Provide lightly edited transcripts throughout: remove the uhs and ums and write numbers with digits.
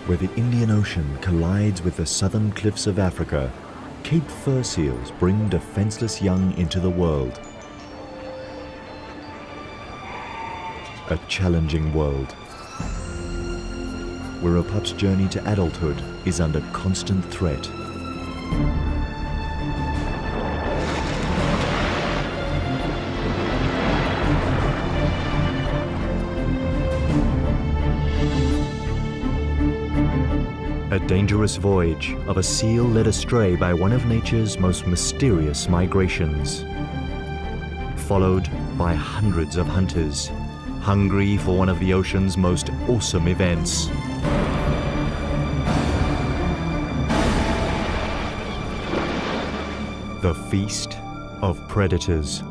Where the Indian Ocean collides with the southern cliffs of Africa, Cape fur seals bring defenseless young into the world. A challenging world, where a pup's journey to adulthood is under constant threat. A dangerous voyage of a seal led astray by one of nature's most mysterious migrations. Followed by hundreds of hunters, hungry for one of the ocean's most awesome events. The Feast of Predators.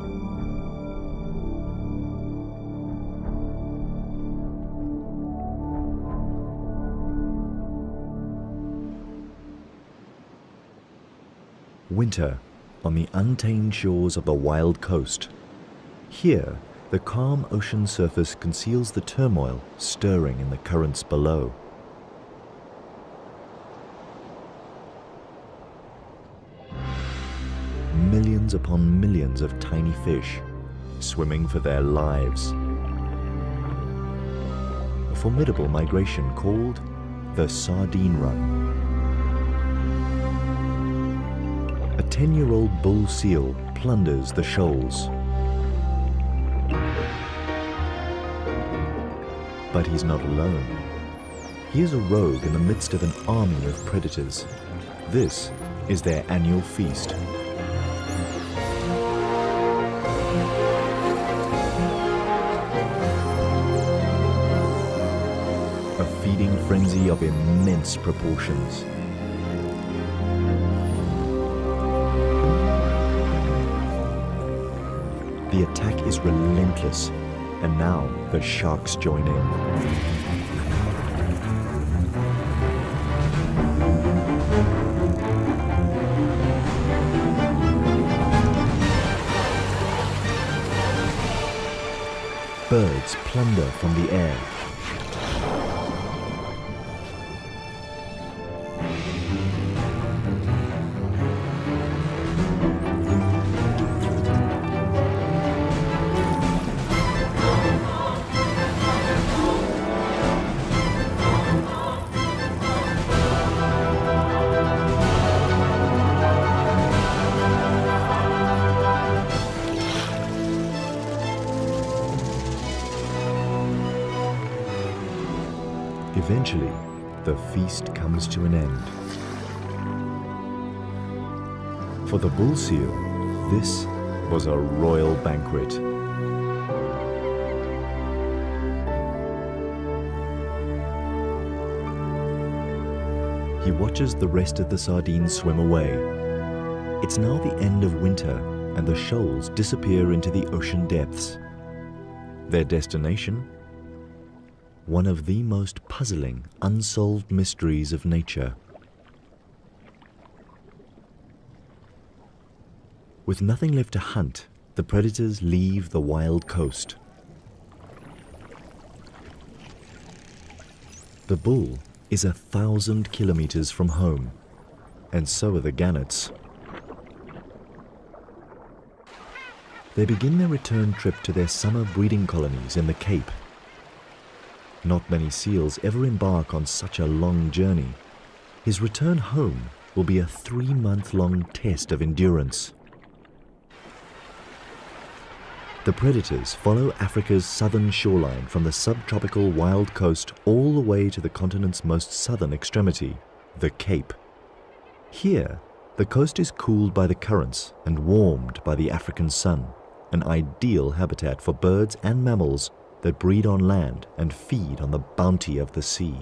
Winter on the untamed shores of the wild coast. Here, the calm ocean surface conceals the turmoil stirring in the currents below. Millions upon millions of tiny fish swimming for their lives. A formidable migration called the Sardine Run. A 10-year-old bull seal plunders the shoals. But he's not alone. He is a rogue in the midst of an army of predators. This is their annual feast. A feeding frenzy of immense proportions. The attack is relentless, and now the sharks join in. Birds plunder from the air. Eventually, the feast comes to an end. For the bull seal, this was a royal banquet. He watches the rest of the sardines swim away. It's now the end of winter, and the shoals disappear into the ocean depths. Their destination? One of the most puzzling, unsolved mysteries of nature. With nothing left to hunt, the predators leave the wild coast. The bull is 1,000 kilometers from home, and so are the gannets. They begin their return trip to their summer breeding colonies in the Cape. Not many seals ever embark on such a long journey. His return home will be a 3-month-long test of endurance. The predators follow Africa's southern shoreline from the subtropical wild coast all the way to the continent's most southern extremity, the Cape. Here, the coast is cooled by the currents and warmed by the African sun, an ideal habitat for birds and mammals that breed on land and feed on the bounty of the sea.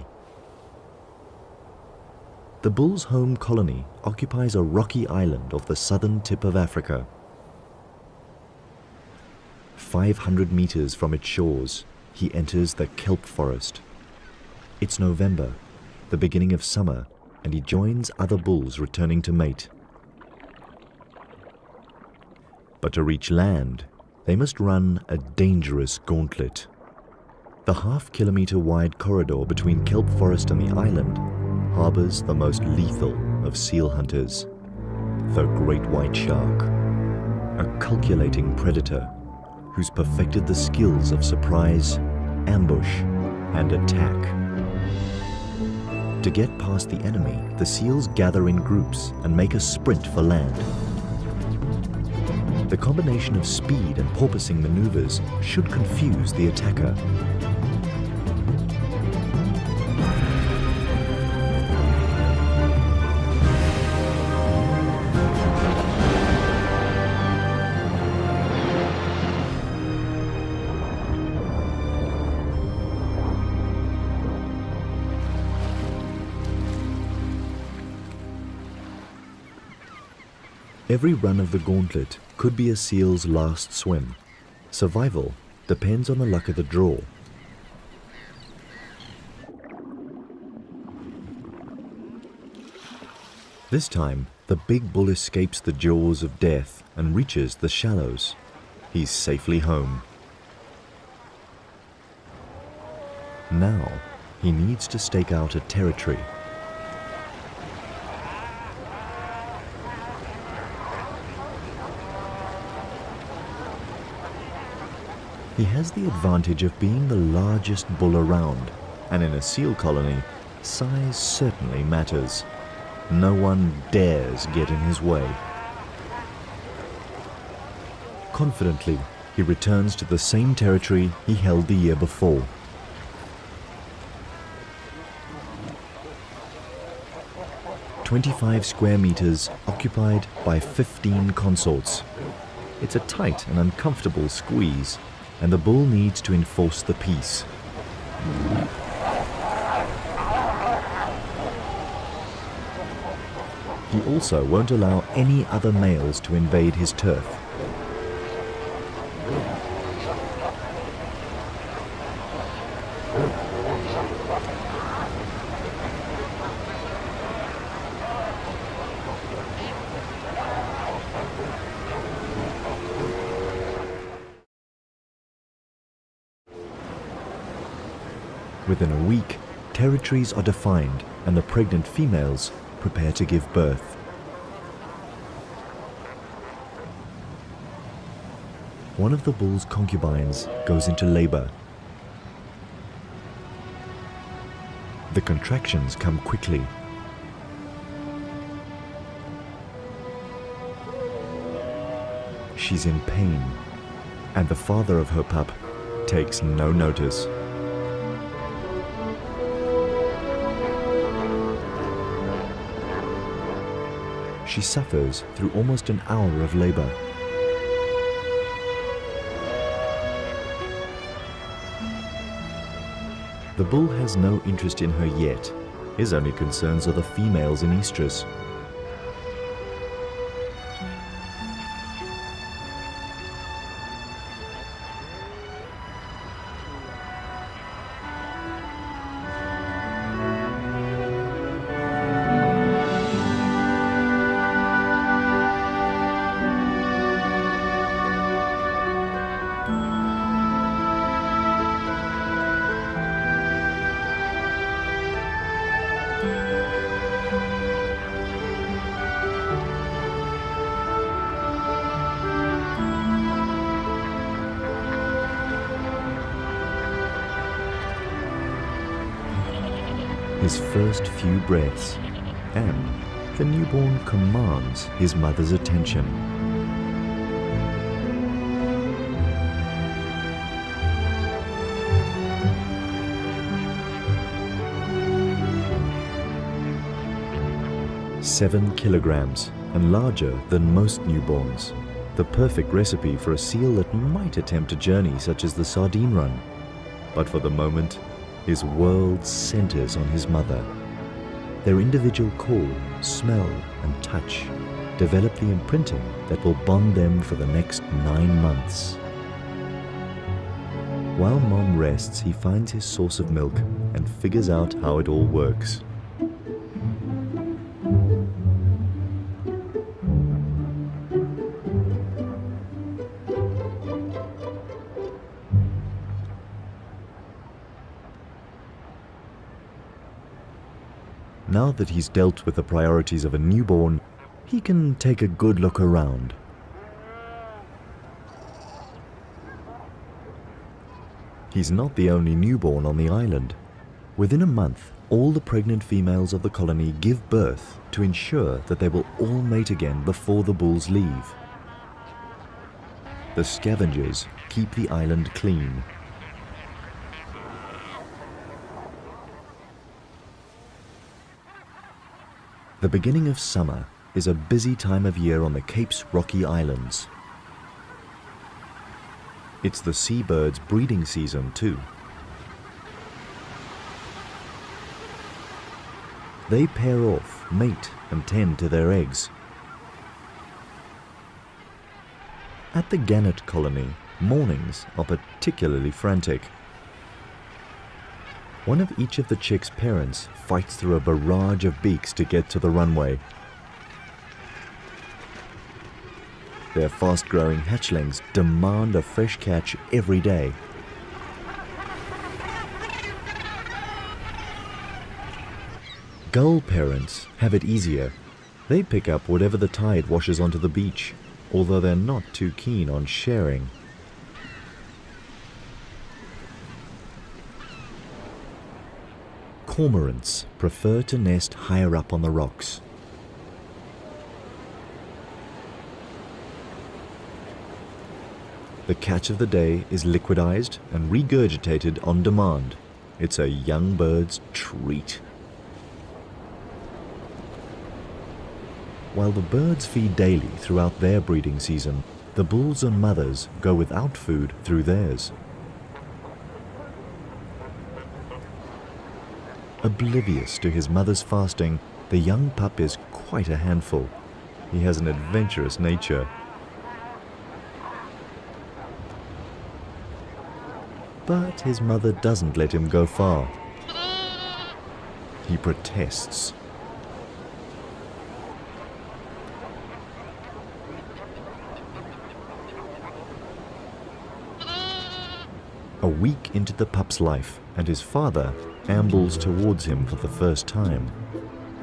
The bull's home colony occupies a rocky island off the southern tip of Africa. 500 meters from its shores, he enters the kelp forest. It's November, the beginning of summer, and he joins other bulls returning to mate. But to reach land, they must run a dangerous gauntlet. The half-kilometre wide corridor between kelp forest and the island harbours the most lethal of seal hunters, the great white shark, a calculating predator who's perfected the skills of surprise, ambush, and attack. To get past the enemy, the seals gather in groups and make a sprint for land. The combination of speed and porpoising maneuvers should confuse the attacker. Every run of the gauntlet could be a seal's last swim. Survival depends on the luck of the draw. This time, the big bull escapes the jaws of death and reaches the shallows. He's safely home. Now, he needs to stake out a territory. He has the advantage of being the largest bull around, and in a seal colony, size certainly matters. No one dares get in his way. Confidently, he returns to the same territory he held the year before. "25 square meters occupied by 15 consorts. It's a tight and uncomfortable squeeze, and the bull needs to enforce the peace. He also won't allow any other males to invade his turf. Within a week, territories are defined and the pregnant females prepare to give birth. One of the bull's concubines goes into labor. The contractions come quickly. She's in pain, and the father of her pup takes no notice. She suffers through almost an hour of labor. The bull has no interest in her yet. His only concerns are the females in estrus. His first few breaths, and the newborn commands his mother's attention. "7 kilograms and larger than most newborns. The perfect recipe for a seal that might attempt a journey such as the sardine run. But for the moment, his world centers on his mother. Their individual call, smell, and touch develop the imprinting that will bond them for the next 9 months. While Mom rests, he finds his source of milk and figures out how it all works. Now that he's dealt with the priorities of a newborn, he can take a good look around. He's not the only newborn on the island. Within a month, all the pregnant females of the colony give birth to ensure that they will all mate again before the bulls leave. The scavengers keep the island clean. The beginning of summer is a busy time of year on the Cape's rocky islands. It's the seabirds' breeding season too. They pair off, mate, and tend to their eggs. At the gannet colony, mornings are particularly frantic. One of each of the chicks' parents fights through a barrage of beaks to get to the runway. Their fast-growing hatchlings demand a fresh catch every day. Gull parents have it easier. They pick up whatever the tide washes onto the beach, although they're not too keen on sharing. Cormorants prefer to nest higher up on the rocks. The catch of the day is liquidized and regurgitated on demand. It's a young bird's treat. While the birds feed daily throughout their breeding season, the bulls and mothers go without food through theirs. Oblivious to his mother's fasting, the young pup is quite a handful. He has an adventurous nature. But his mother doesn't let him go far. He protests. A week into the pup's life, and his father ambles towards him for the first time.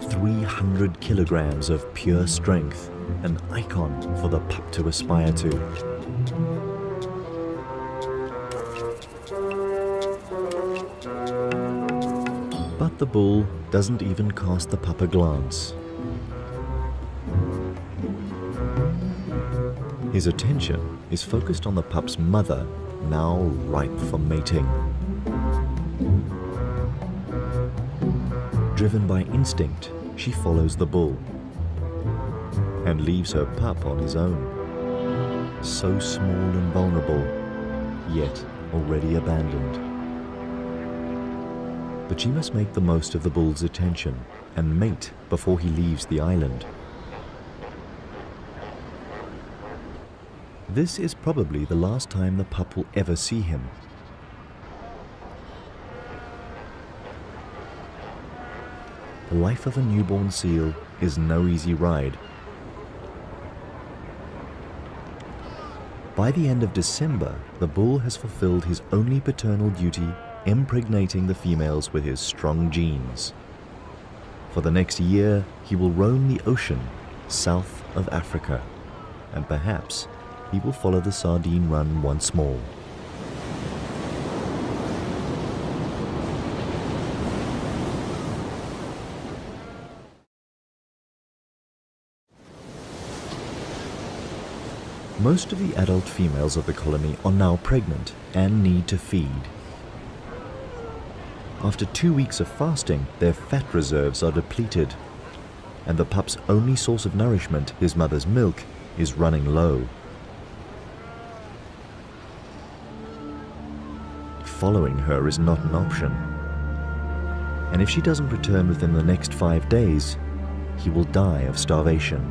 300 kilograms of pure strength, an icon for the pup to aspire to. But the bull doesn't even cast the pup a glance. His attention is focused on the pup's mother, now ripe for mating. Driven by instinct, she follows the bull and leaves her pup on his own. So small and vulnerable, yet already abandoned. But she must make the most of the bull's attention and mate before he leaves the island. This is probably the last time the pup will ever see him. The life of a newborn seal is no easy ride. By the end of December, the bull has fulfilled his only paternal duty, impregnating the females with his strong genes. For the next year, he will roam the ocean south of Africa, and perhaps he will follow the sardine run once more. Most of the adult females of the colony are now pregnant and need to feed. After 2 weeks of fasting, their fat reserves are depleted, and the pup's only source of nourishment, his mother's milk, is running low. Following her is not an option, and if she doesn't return within the next 5 days, he will die of starvation.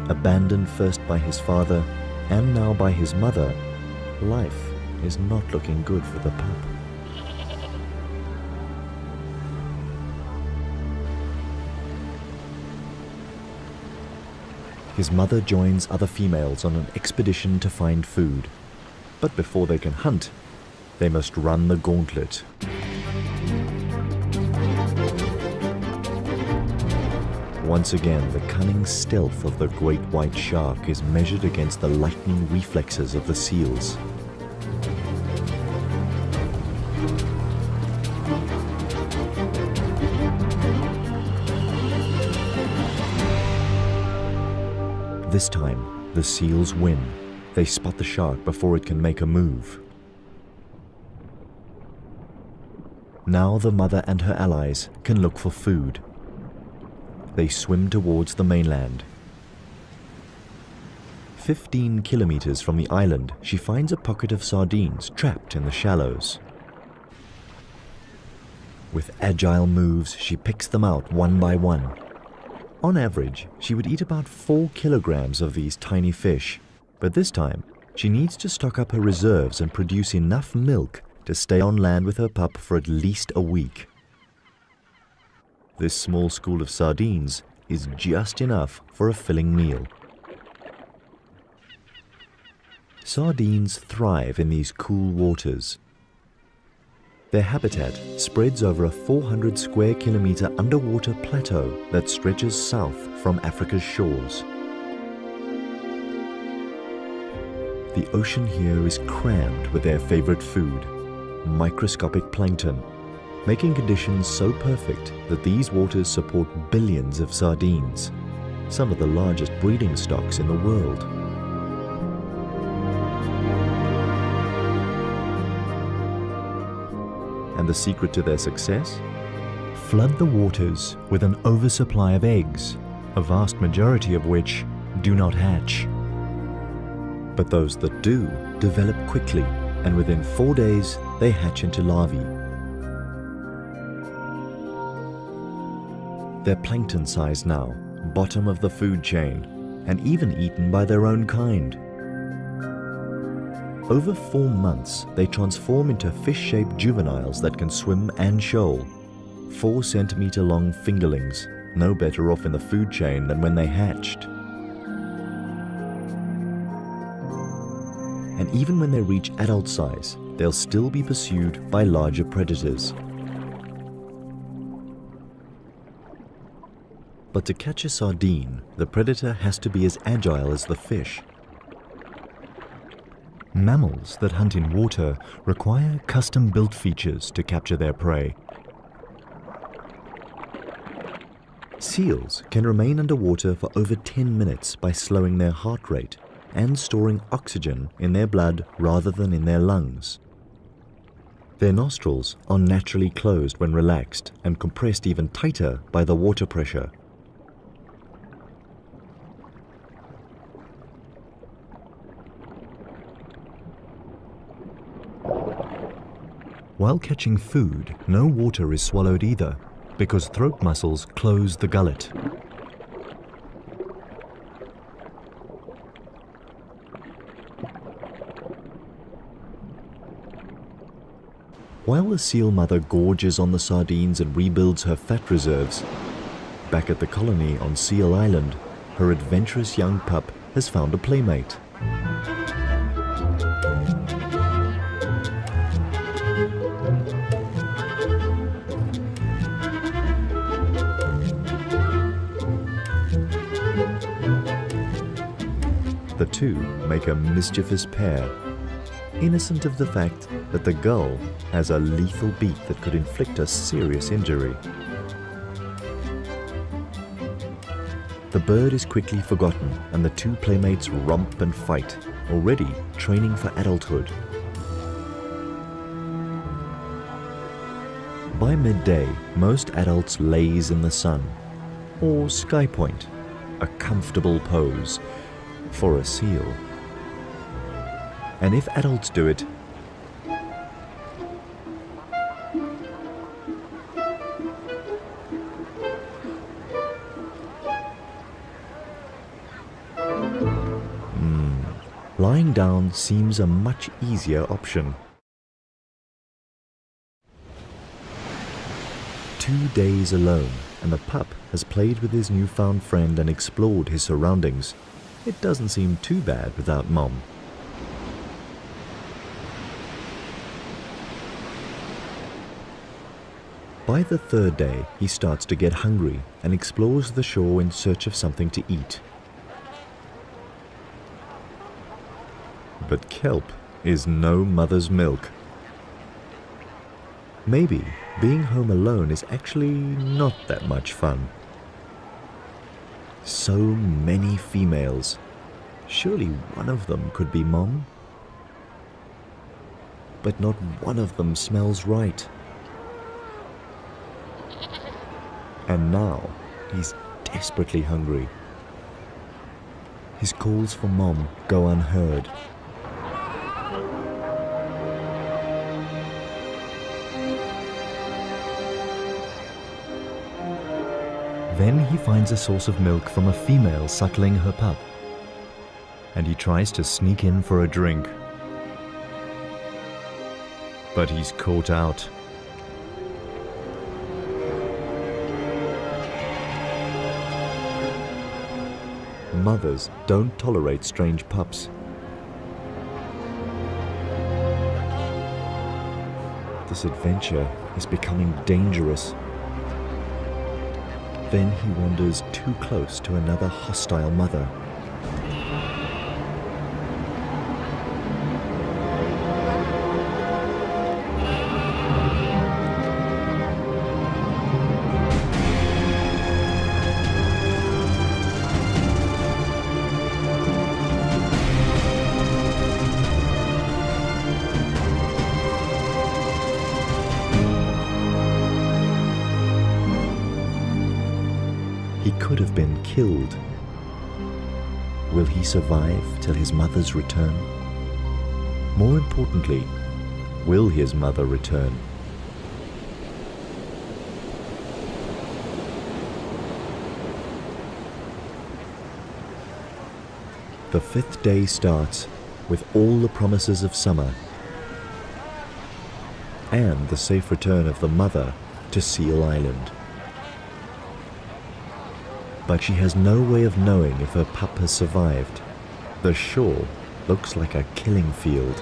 Abandoned first by his father and now by his mother, life is not looking good for the pup. His mother joins other females on an expedition to find food. But before they can hunt, they must run the gauntlet. Once again, the cunning stealth of the great white shark is measured against the lightning reflexes of the seals. This time, the seals win. They spot the shark before it can make a move. Now the mother and her allies can look for food. They swim towards the mainland. 15 kilometers from the island, she finds a pocket of sardines trapped in the shallows. With agile moves, she picks them out one by one. On average, she would eat about 4 kilograms of these tiny fish, but this time, she needs to stock up her reserves and produce enough milk to stay on land with her pup for at least a week. This small school of sardines is just enough for a filling meal. Sardines thrive in these cool waters. Their habitat spreads over a 400 square kilometer underwater plateau that stretches south from Africa's shores. The ocean here is crammed with their favorite food, microscopic plankton, making conditions so perfect that these waters support billions of sardines, some of the largest breeding stocks in the world. And the secret to their success? Flood the waters with an oversupply of eggs, a vast majority of which do not hatch. But those that do develop quickly, and within 4 days they hatch into larvae. They're plankton size now, bottom of the food chain, and even eaten by their own kind. Over 4 months, they transform into fish-shaped juveniles that can swim and shoal. 4 centimeter long fingerlings, no better off in the food chain than when they hatched. And even when they reach adult size, they'll still be pursued by larger predators. But to catch a sardine, the predator has to be as agile as the fish. Mammals that hunt in water require custom-built features to capture their prey. Seals can remain underwater for over 10 minutes by slowing their heart rate and storing oxygen in their blood rather than in their lungs. Their nostrils are naturally closed when relaxed and compressed even tighter by the water pressure. While catching food, no water is swallowed either, because throat muscles close the gullet. While the seal mother gorges on the sardines and rebuilds her fat reserves, back at the colony on Seal Island, her adventurous young pup has found a playmate. The two make a mischievous pair, innocent of the fact that the gull has a lethal beak that could inflict a serious injury. The bird is quickly forgotten and the two playmates romp and fight, already training for adulthood. By midday, most adults laze in the sun, or sky point, a comfortable pose for a seal. And if adults do it, lying down seems a much easier option. 2 days alone, and the pup has played with his newfound friend and explored his surroundings. It doesn't seem too bad without Mom. By the third day, he starts to get hungry and explores the shore in search of something to eat. But kelp is no mother's milk. Maybe being home alone is actually not that much fun. So many females. Surely one of them could be Mom? But not one of them smells right. And now he's desperately hungry. His calls for Mom go unheard. Then he finds a source of milk from a female suckling her pup, and he tries to sneak in for a drink. But he's caught out. Mothers don't tolerate strange pups. This adventure is becoming dangerous. Then he wanders too close to another hostile mother. He could have been killed. Will he survive till his mother's return? More importantly, will his mother return? The fifth day starts with all the promises of summer and the safe return of the mother to Seal Island. But she has no way of knowing if her pup has survived. The shore looks like a killing field.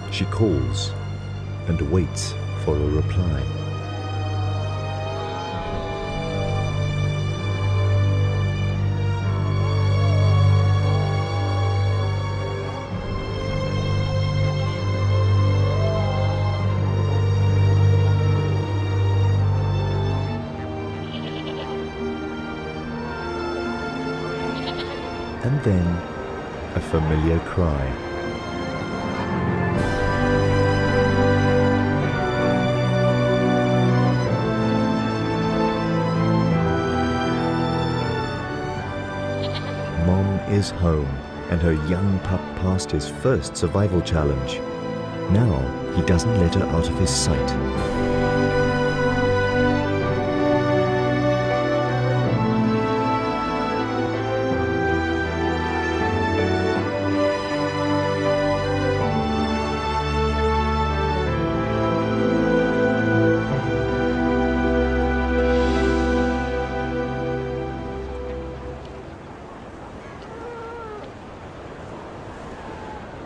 She calls and waits for a reply. And then a familiar cry. Mom is home, and her young pup passed his first survival challenge. Now he doesn't let her out of his sight.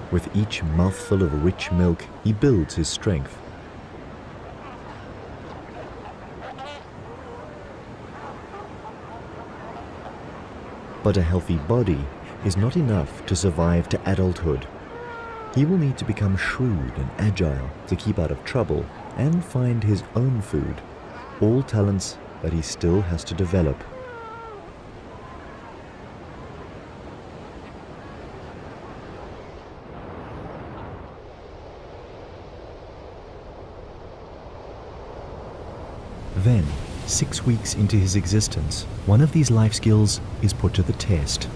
With each mouthful of rich milk, he builds his strength. But a healthy body is not enough to survive to adulthood. He will need to become shrewd and agile to keep out of trouble and find his own food, all talents that he still has to develop. Then, 6 weeks into his existence, one of these life skills is put to the test.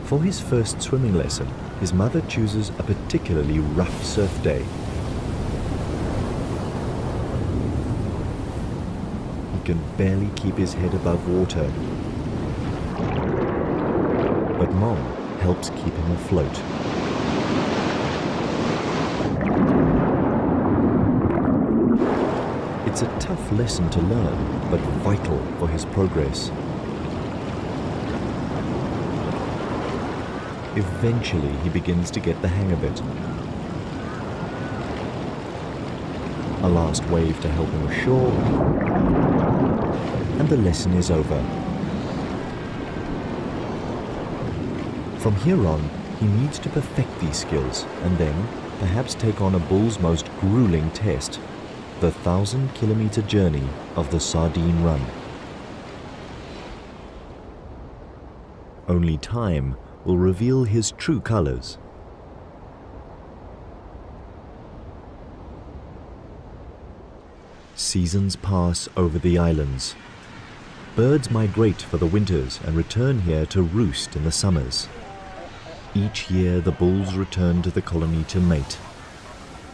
For his first swimming lesson, his mother chooses a particularly rough surf day. He can barely keep his head above water, but Mom helps keep him afloat. It's It's a tough lesson to learn, but vital for his progress. Eventually, he begins to get the hang of it. A last wave to help him ashore, and the lesson is over. From here on, he needs to perfect these skills and then perhaps take on a bull's most grueling test, the 1,000-kilometer journey of the Sardine Run. Only time will reveal his true colors. Seasons pass over the islands. Birds migrate for the winters and return here to roost in the summers. Each year the bulls return to the colony to mate,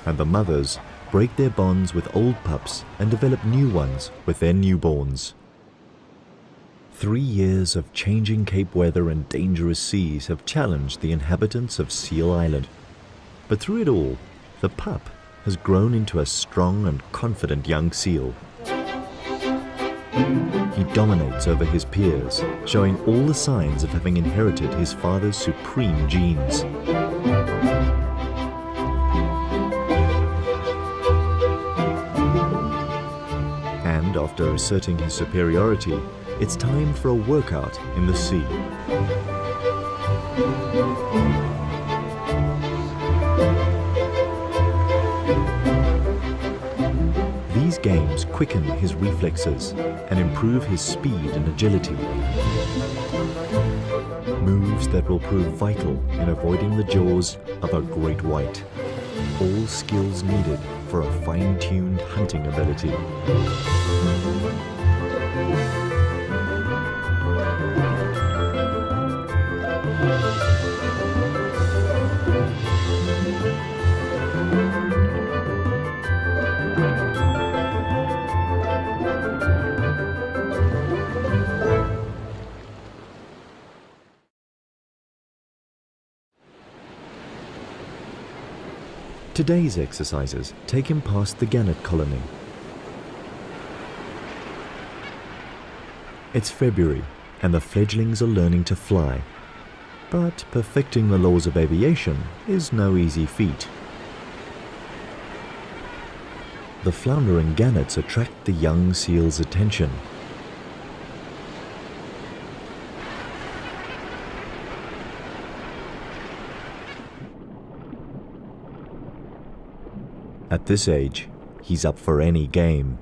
and the mothers break their bonds with old pups and develop new ones with their newborns. 3 years of changing Cape weather and dangerous seas have challenged the inhabitants of Seal Island. But through it all, the pup has grown into a strong and confident young seal. He dominates over his peers, showing all the signs of having inherited his father's supreme genes. And after asserting his superiority, it's time for a workout in the sea. These games quicken his reflexes and improve his speed and agility. Moves that will prove vital in avoiding the jaws of a great white. All skills needed for a fine-tuned hunting ability. Today's exercises take him past the gannet colony. It's February, and the fledglings are learning to fly. But perfecting the laws of aviation is no easy feat. The floundering gannets attract the young seal's attention. At this age, he's up for any game.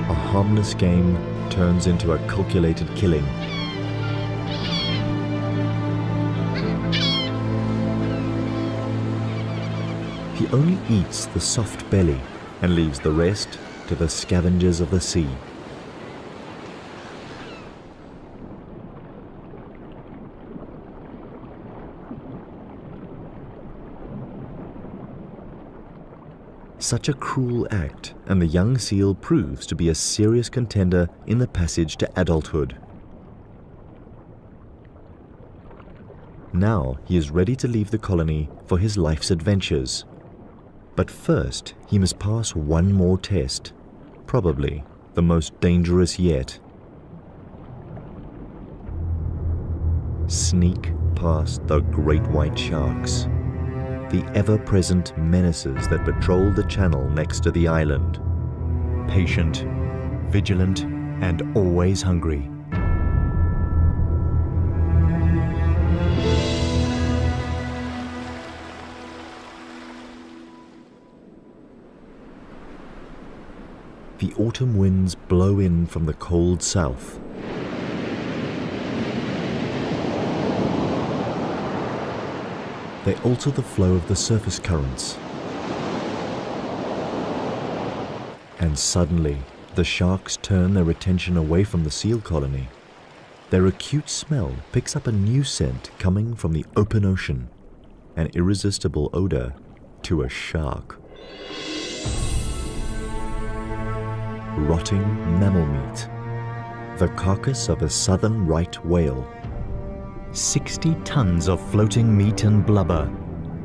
A harmless game turns into a calculated killing. He only eats the soft belly and leaves the rest to the scavengers of the sea. Such a cruel act, and the young seal proves to be a serious contender in the passage to adulthood. Now he is ready to leave the colony for his life's adventures. But first, he must pass one more test, probably the most dangerous yet. Sneak past the great white sharks, the ever-present menaces that patrol the channel next to the island. Patient, vigilant, and always hungry. The autumn winds blow in from the cold south. They alter the flow of the surface currents. And suddenly, the sharks turn their attention away from the seal colony. Their acute smell picks up a new scent coming from the open ocean, an irresistible odor to a shark. Rotting mammal meat, the carcass of a southern right whale. 60 tons of floating meat and blubber,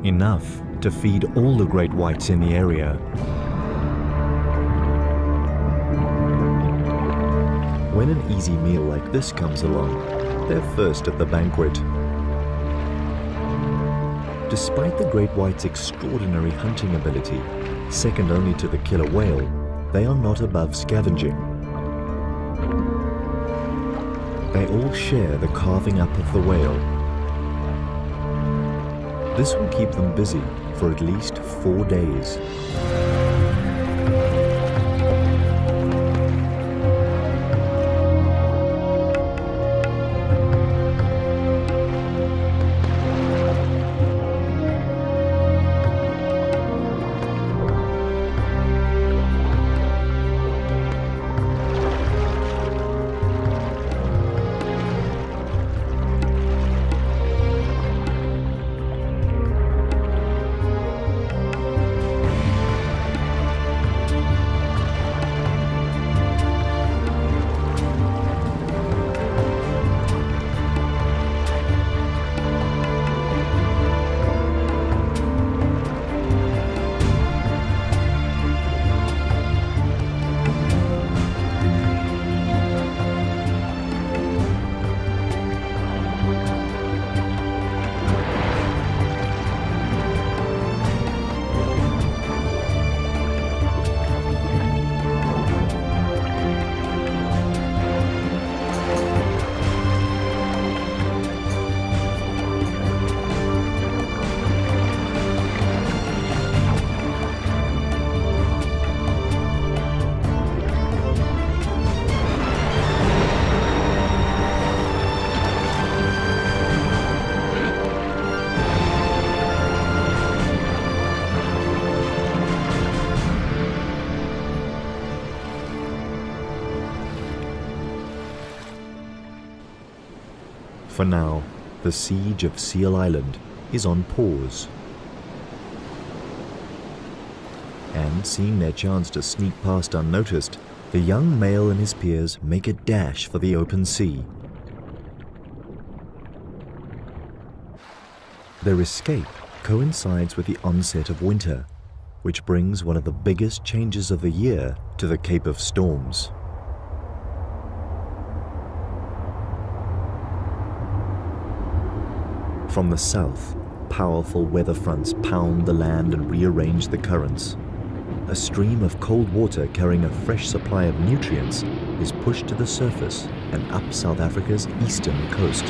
enough to feed all the great whites in the area. When an easy meal like this comes along, they're first at the banquet. Despite the great white's extraordinary hunting ability, second only to the killer whale, they are not above scavenging. They all share the carving up of the whale. This will keep them busy for at least 4 days. For now, the siege of Seal Island is on pause. And seeing their chance to sneak past unnoticed, the young male and his peers make a dash for the open sea. Their escape coincides with the onset of winter, which brings one of the biggest changes of the year to the Cape of Storms. From the south, powerful weather fronts pound the land and rearrange the currents. A stream of cold water carrying a fresh supply of nutrients is pushed to the surface and up South Africa's eastern coast.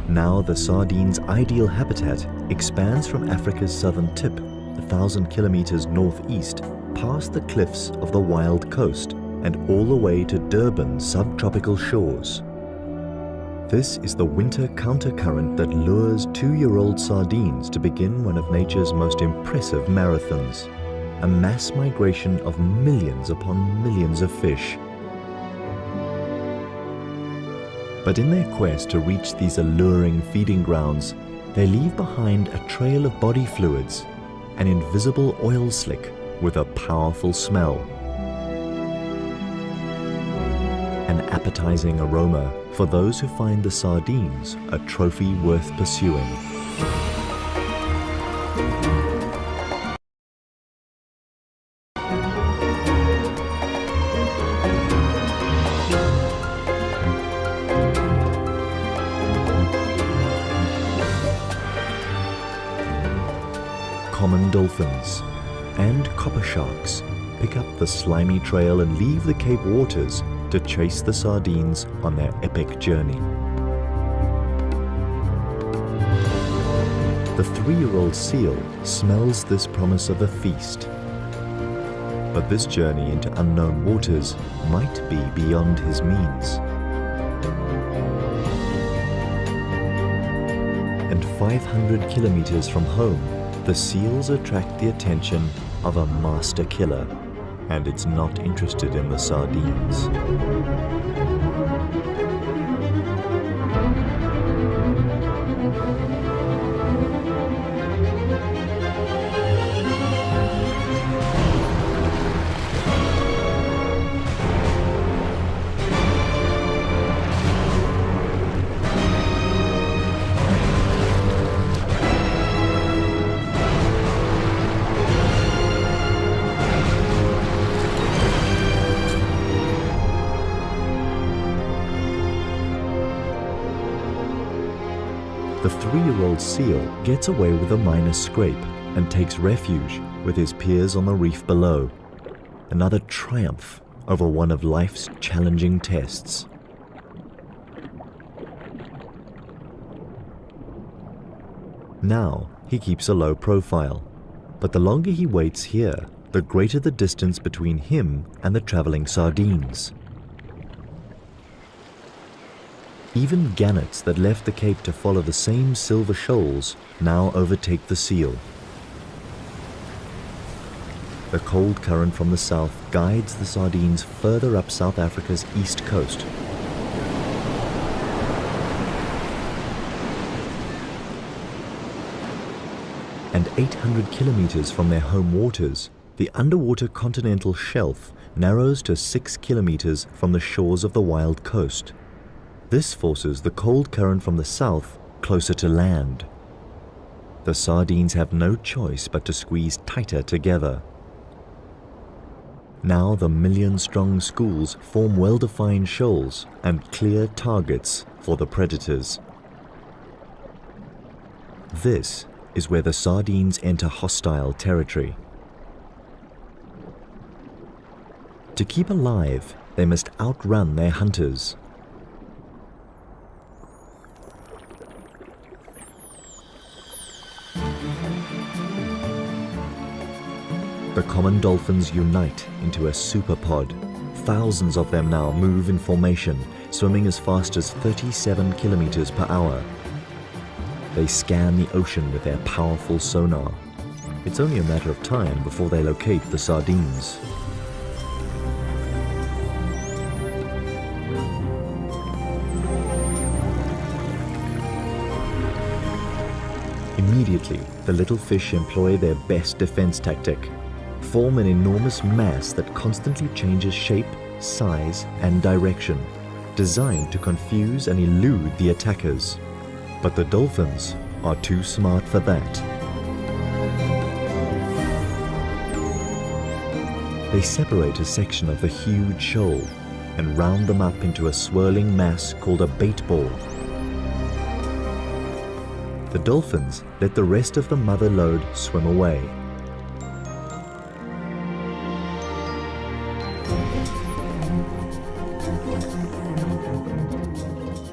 Now the sardine's ideal habitat expands from Africa's southern tip, 1,000 kilometers northeast, past the cliffs of the wild coast, and all the way to Durban's subtropical shores. This is the winter countercurrent that lures 2-year-old sardines to begin one of nature's most impressive marathons, a mass migration of millions upon millions of fish. But in their quest to reach these alluring feeding grounds, they leave behind a trail of body fluids, an invisible oil slick with a powerful smell. An appetizing aroma for those who find the sardines a trophy worth pursuing. Common dolphins and copper sharks pick up the slimy trail and leave the Cape waters to chase the sardines on their epic journey. The 3-year-old seal smells this promise of a feast. But this journey into unknown waters might be beyond his means. And 500 kilometers from home, the seals attract the attention of a master killer, and it's not interested in the sardines. The 3-year-old seal gets away with a minor scrape and takes refuge with his peers on the reef below. Another triumph over one of life's challenging tests. Now he keeps a low profile, but the longer he waits here, the greater the distance between him and the traveling sardines. Even gannets that left the Cape to follow the same silver shoals now overtake the seal. The cold current from the south guides the sardines further up South Africa's east coast. And 800 kilometers from their home waters, the underwater continental shelf narrows to 6 kilometers from the shores of the wild coast. This forces the cold current from the south closer to land. The sardines have no choice but to squeeze tighter together. Now the million-strong schools form well-defined shoals and clear targets for the predators. This is where the sardines enter hostile territory. To keep alive, they must outrun their hunters. The common dolphins unite into a superpod. Thousands of them now move in formation, swimming as fast as 37 kilometers per hour. They scan the ocean with their powerful sonar. It's only a matter of time before they locate the sardines. Immediately, the little fish employ their best defense tactic. Form an enormous mass that constantly changes shape, size, and direction, designed to confuse and elude the attackers. But the dolphins are too smart for that. They separate a section of the huge shoal and round them up into a swirling mass called a bait ball. The dolphins let the rest of the mother load swim away.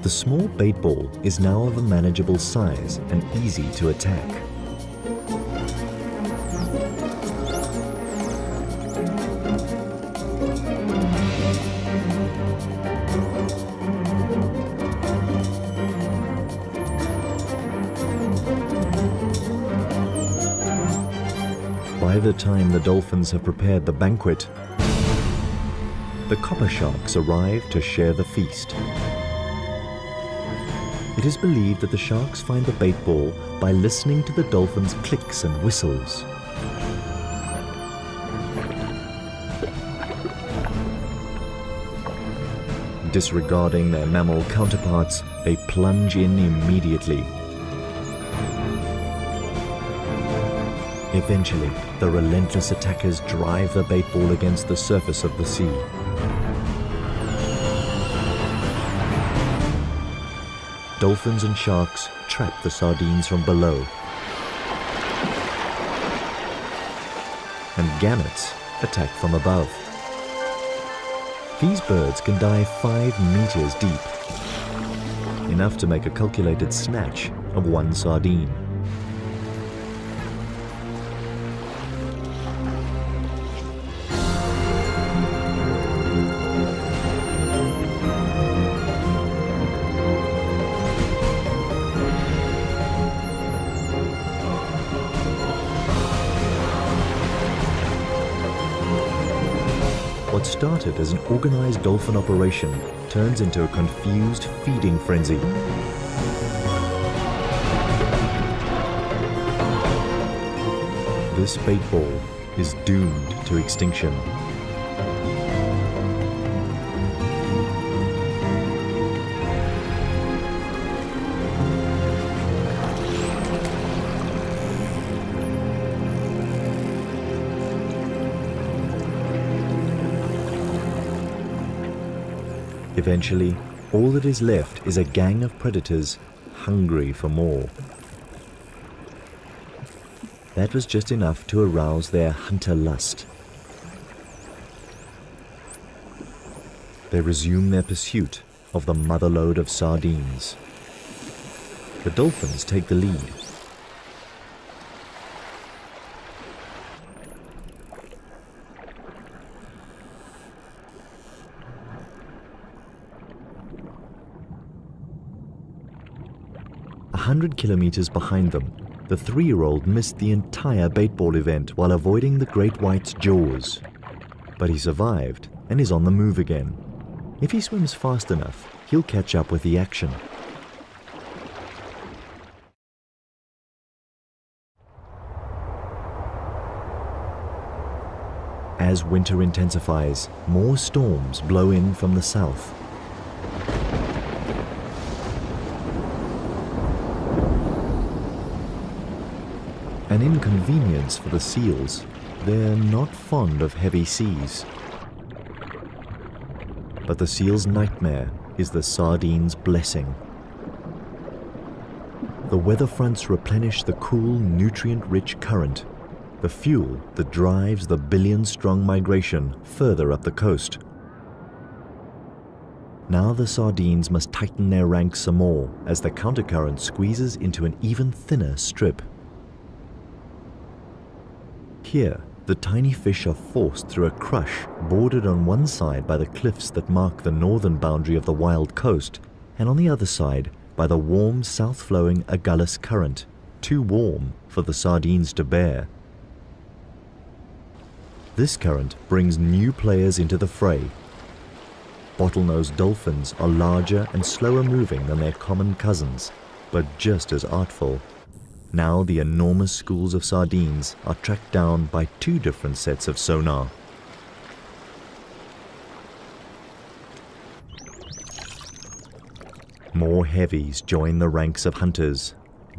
The small bait ball is now of a manageable size and easy to attack. By the time the dolphins have prepared the banquet, the copper sharks arrive to share the feast. It is believed that the sharks find the bait ball by listening to the dolphins' clicks and whistles. Disregarding their mammal counterparts, they plunge in immediately. Eventually, the relentless attackers drive the bait ball against the surface of the sea. Dolphins and sharks trap the sardines from below. And gannets attack from above. These birds can dive 5 meters deep, enough to make a calculated snatch of one sardine. What started as an organized dolphin operation turns into a confused feeding frenzy. This bait ball is doomed to extinction. Eventually, all that is left is a gang of predators hungry for more. That was just enough to arouse their hunter lust. They resume their pursuit of the motherlode of sardines. The dolphins take the lead. 100 kilometers behind them, the 3-year-old missed the entire baitball event while avoiding the great white's jaws. But he survived and is on the move again. If he swims fast enough, he'll catch up with the action. As winter intensifies, more storms blow in from the south. An inconvenience for the seals. They're not fond of heavy seas. But the seal's nightmare is the sardine's blessing. The weather fronts replenish the cool, nutrient-rich current, the fuel that drives the billion-strong migration further up the coast. Now the sardines must tighten their ranks some more as the countercurrent squeezes into an even thinner strip. Here, the tiny fish are forced through a crush bordered on one side by the cliffs that mark the northern boundary of the wild coast, and on the other side by the warm south-flowing Agulhas current, too warm for the sardines to bear. This current brings new players into the fray. Bottlenose dolphins are larger and slower moving than their common cousins, but just as artful. Now the enormous schools of sardines are tracked down by 2 different sets of sonar. More heavies join the ranks of hunters,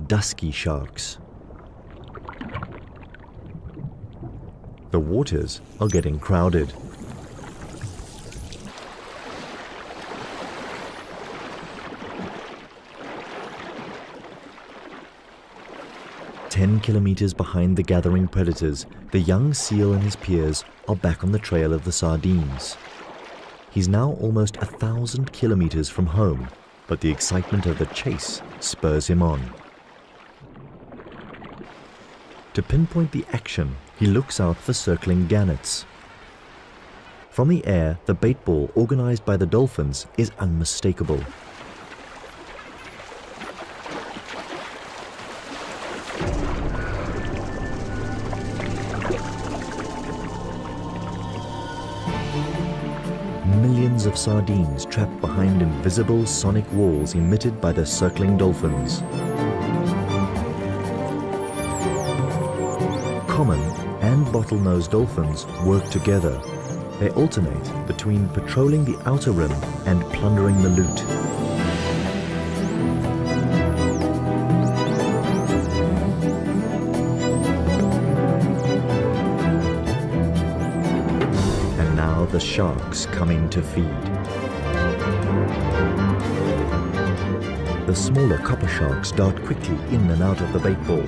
dusky sharks. The waters are getting crowded. Ten kilometers behind the gathering predators, the young seal and his peers are back on the trail of the sardines. He's now almost 1,000 kilometers from home, but the excitement of the chase spurs him on. To pinpoint the action, he looks out for circling gannets. From the air, the bait ball organized by the dolphins is unmistakable. Millions of sardines trapped behind invisible sonic walls emitted by the circling dolphins. Common and bottlenose dolphins work together. They alternate between patrolling the outer rim and plundering the loot. And now the sharks come in to feed. The smaller copper sharks dart quickly in and out of the bait ball.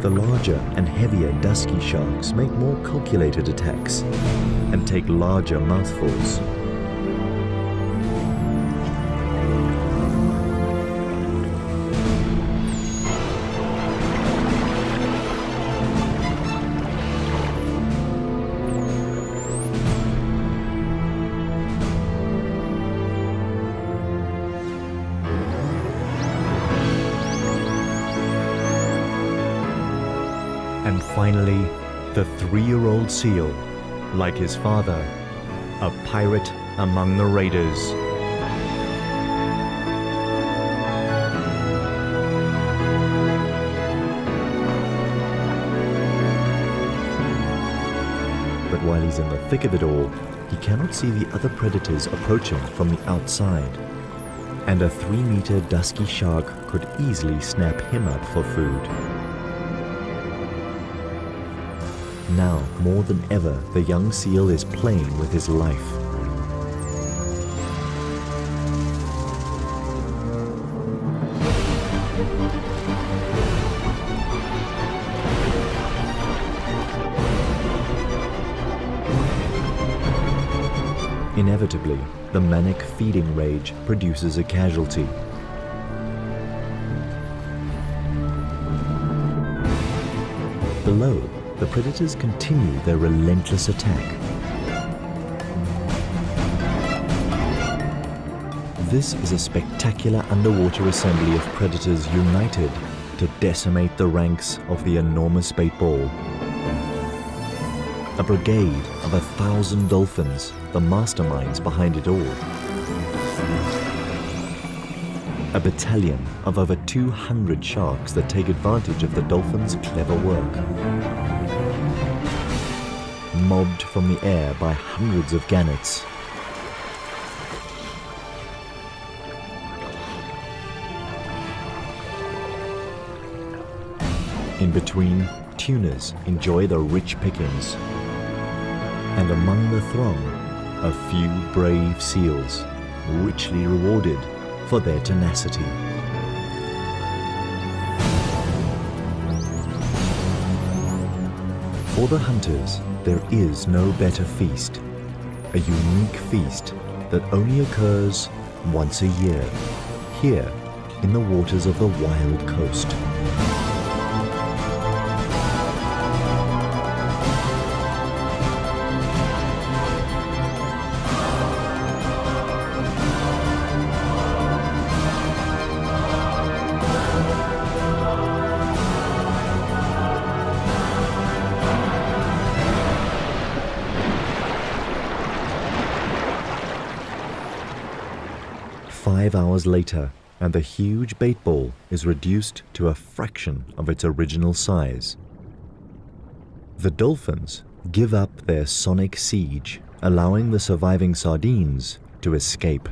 The larger and heavier dusky sharks make more calculated attacks and take larger mouthfuls. And finally, the 3-year-old seal, like his father, a pirate among the raiders. But while he's in the thick of it all, he cannot see the other predators approaching from the outside. And a 3-meter dusky shark could easily snap him up for food. Now, more than ever, the young seal is playing with his life. Inevitably, the manic feeding rage produces a casualty. Below, the predators continue their relentless attack. This is a spectacular underwater assembly of predators united to decimate the ranks of the enormous bait ball. A brigade of 1,000 dolphins, the masterminds behind it all. A battalion of over 200 sharks that take advantage of the dolphins' clever work. Mobbed from the air by hundreds of gannets. In between, tunas enjoy the rich pickings. And among the throng, a few brave seals, richly rewarded for their tenacity. For the hunters, there is no better feast, a unique feast that only occurs once a year, here in the waters of the wild coast. Five hours later, and the huge bait ball is reduced to a fraction of its original size. The dolphins give up their sonic siege, allowing the surviving sardines to escape.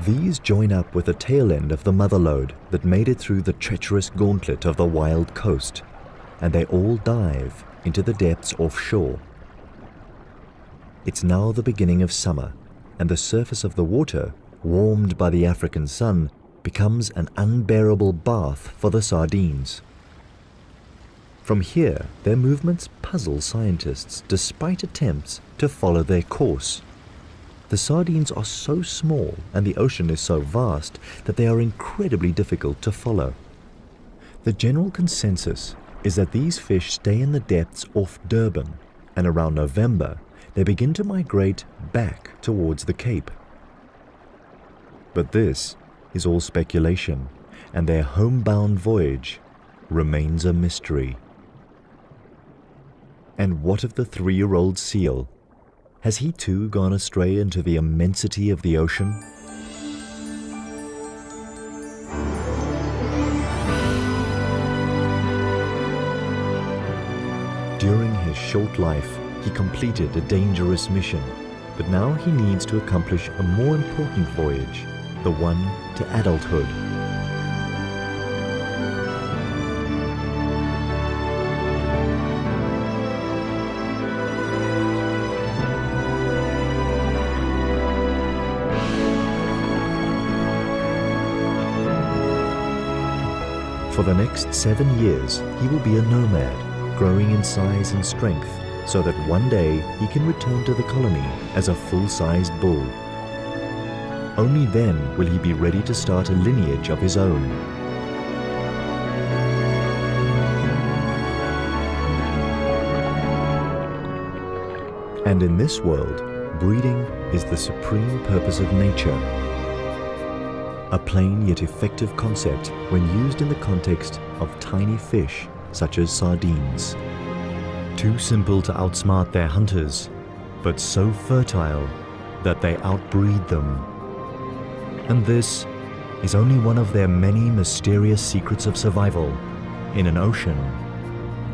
These join up with the tail end of the mother lode that made it through the treacherous gauntlet of the wild coast, and they all dive into the depths offshore. It's now the beginning of summer, and the surface of the water, warmed by the African sun, becomes an unbearable bath for the sardines. From here, their movements puzzle scientists despite attempts to follow their course. The sardines are so small and the ocean is so vast that they are incredibly difficult to follow. The general consensus is that these fish stay in the depths off Durban, and around November, they begin to migrate back towards the Cape. But this is all speculation, and their homebound voyage remains a mystery. And what of the 3-year-old seal? Has he too gone astray into the immensity of the ocean? During his short life, he completed a dangerous mission, but now he needs to accomplish a more important voyage, the one to adulthood. For the next 7 years, he will be a nomad, growing in size and strength, so that one day he can return to the colony as a full-sized bull. Only then will he be ready to start a lineage of his own. And in this world, breeding is the supreme purpose of nature. A plain yet effective concept when used in the context of tiny fish such as sardines. Too simple to outsmart their hunters, but so fertile that they outbreed them. And this is only one of their many mysterious secrets of survival in an ocean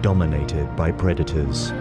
dominated by predators.